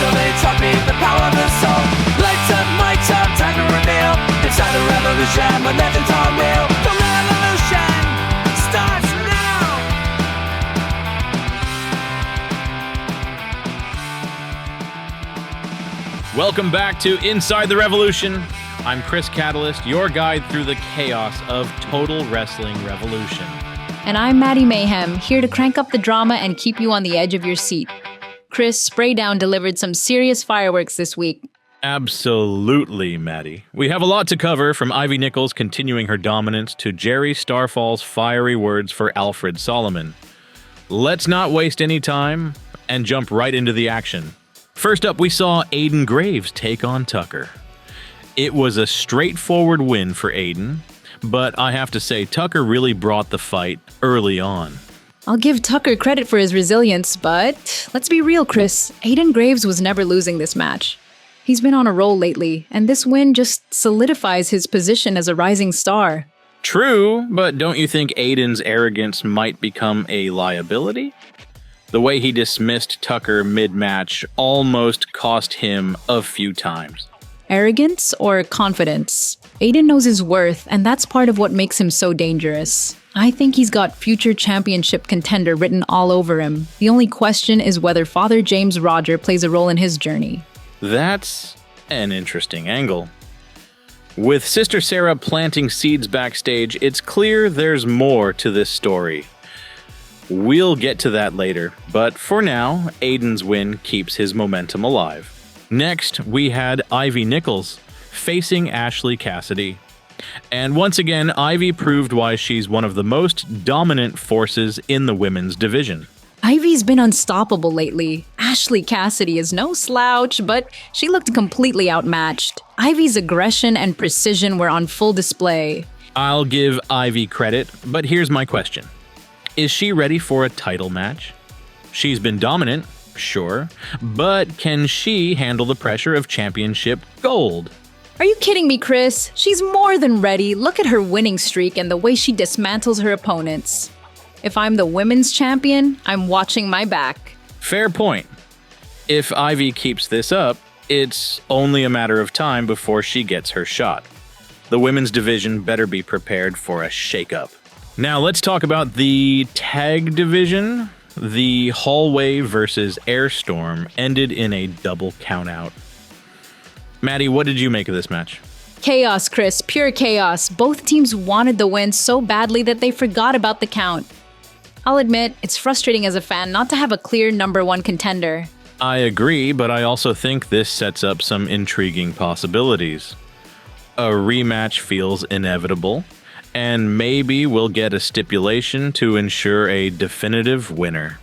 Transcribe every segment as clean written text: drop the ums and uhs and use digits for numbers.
mentally taught me the power of the soul. Lights up, mics up, time to reveal. Inside the revolution, when legends are real. The revolution starts now. Welcome back to Inside the Revolution. I'm Chris Catalyst, your guide through the chaos of Total Wrestling Revolution. And I'm Maddie Mayhem, here to crank up the drama and keep you on the edge of your seat. Chris, SprayDown delivered some serious fireworks this week. Absolutely, Maddie. We have a lot to cover, from Ivy Nichols continuing her dominance to Jerry Starfall's fiery words for Alfred Solomon. Let's not waste any time and jump right into the action. First up, we saw Aiden Graves take on Tucker. It was a straightforward win for Aiden, but I have to say Tucker really brought the fight early on. I'll give Tucker credit for his resilience, but let's be real, Chris. Aiden Graves was never losing this match. He's been on a roll lately, and this win just solidifies his position as a rising star. True, but don't you think Aiden's arrogance might become a liability? The way he dismissed Tucker mid-match almost cost him a few times. Arrogance or confidence? Aiden knows his worth, and that's part of what makes him so dangerous. I think he's got future championship contender written all over him. The only question is whether Father James Roger plays a role in his journey. That's an interesting angle. With Sister Sarrah planting seeds backstage, it's clear there's more to this story. We'll get to that later, but for now, Aiden's win keeps his momentum alive. Next, we had Ivy Nichols facing Ashley Cassidy. And once again, Ivy proved why she's one of the most dominant forces in the women's division. Ivy's been unstoppable lately. Ashley Cassidy is no slouch, but she looked completely outmatched. Ivy's aggression and precision were on full display. I'll give Ivy credit, but here's my question. Is she ready for a title match? She's been dominant, sure, but can she handle the pressure of championship gold? Are you kidding me, Chris? She's more than ready. Look at her winning streak and the way she dismantles her opponents. If I'm the women's champion, I'm watching my back. Fair point. If Ivy keeps this up, it's only a matter of time before she gets her shot. The women's division better be prepared for a shakeup. Now let's talk about the tag division. The Hallway versus Airstorm ended in a double countout. Maddie, what did you make of this match? Chaos, Chris. Pure chaos. Both teams wanted the win so badly that they forgot about the count. I'll admit, it's frustrating as a fan not to have a clear number one contender. I agree, but I also think this sets up some intriguing possibilities. A rematch feels inevitable, and maybe we'll get a stipulation to ensure a definitive winner.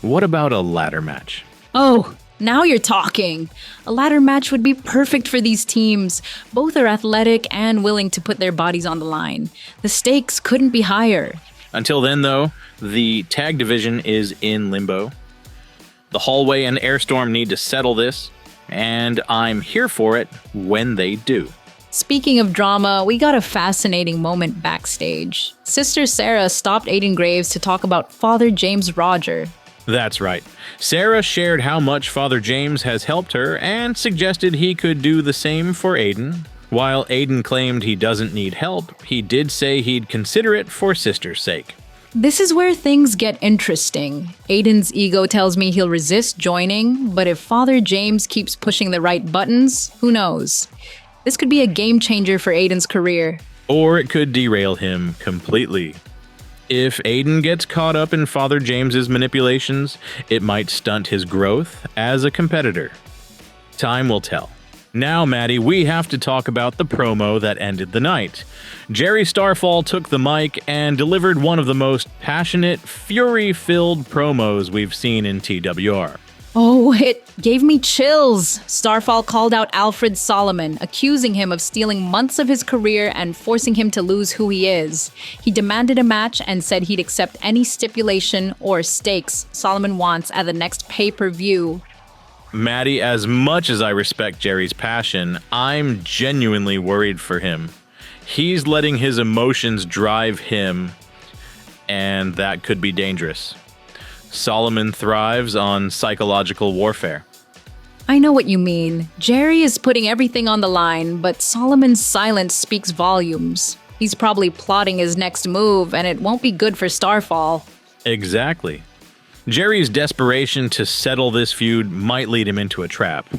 What about a ladder match? Oh, now you're talking. A ladder match would be perfect for these teams. Both are athletic and willing to put their bodies on the line. The stakes couldn't be higher. Until then, though, the tag division is in limbo. The Hallway and Airstorm need to settle this, and I'm here for it when they do. Speaking of drama, we got a fascinating moment backstage. Sister Sarrah stopped Aiden Graves to talk about Father James Roger. That's right. Sarrah shared how much Father James has helped her and suggested he could do the same for Aiden. While Aiden claimed he doesn't need help, he did say he'd consider it for Sister's sake. This is where things get interesting. Aiden's ego tells me he'll resist joining, but if Father James keeps pushing the right buttons, who knows? This could be a game changer for Aiden's career. Or it could derail him completely. If Aiden gets caught up in Father James's manipulations, it might stunt his growth as a competitor. Time will tell. Now, Maddie, we have to talk about the promo that ended the night. Jerry Starfall took the mic and delivered one of the most passionate, fury-filled promos we've seen in TWR. Oh, it gave me chills. Starfall called out Alfred Solomon, accusing him of stealing months of his career and forcing him to lose who he is. He demanded a match and said he'd accept any stipulation or stakes Solomon wants at the next pay-per-view. Maddie, as much as I respect Jerry's passion, I'm genuinely worried for him. He's letting his emotions drive him, and that could be dangerous. Solomon thrives on psychological warfare. I know what you mean. Jerry is putting everything on the line, but Solomon's silence speaks volumes. He's probably plotting his next move, and it won't be good for Starfall. Exactly. Jerry's desperation to settle this feud might lead him into a trap.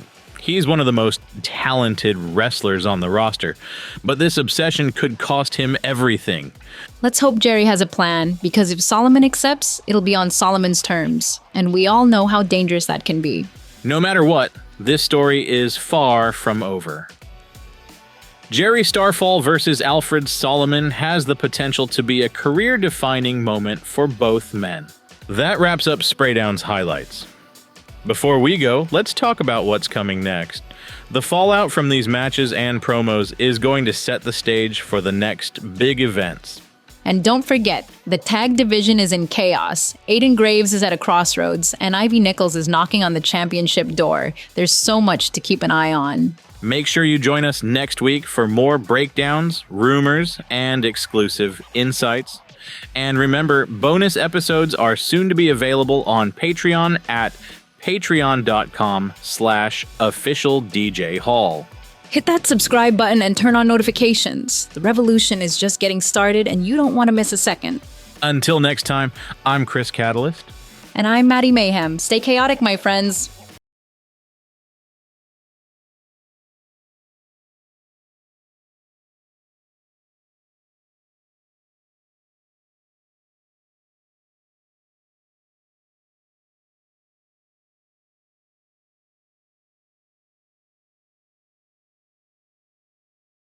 He's one of the most talented wrestlers on the roster, but this obsession could cost him everything. Let's hope Jerry has a plan, because if Solomon accepts, it'll be on Solomon's terms, and we all know how dangerous that can be. No matter what, this story is far from over. Jerry Starfall versus Alfred Solomon has the potential to be a career-defining moment for both men. That wraps up SprayDown's highlights. Before we go, let's talk about what's coming next. The fallout from these matches and promos is going to set the stage for the next big events. And don't forget, the tag division is in chaos. Aiden Graves is at a crossroads, and Ivy Nichols is knocking on the championship door. There's so much to keep an eye on. Make sure you join us next week for more breakdowns, rumors, and exclusive insights. And remember, bonus episodes are soon to be available on Patreon at patreon.com/officialdjhall. Hit that subscribe button and turn on notifications. The revolution is just getting started, and you don't want to miss a second. Until next time, I'm Chris Catalyst. And I'm Maddie Mayhem. Stay chaotic, my friends.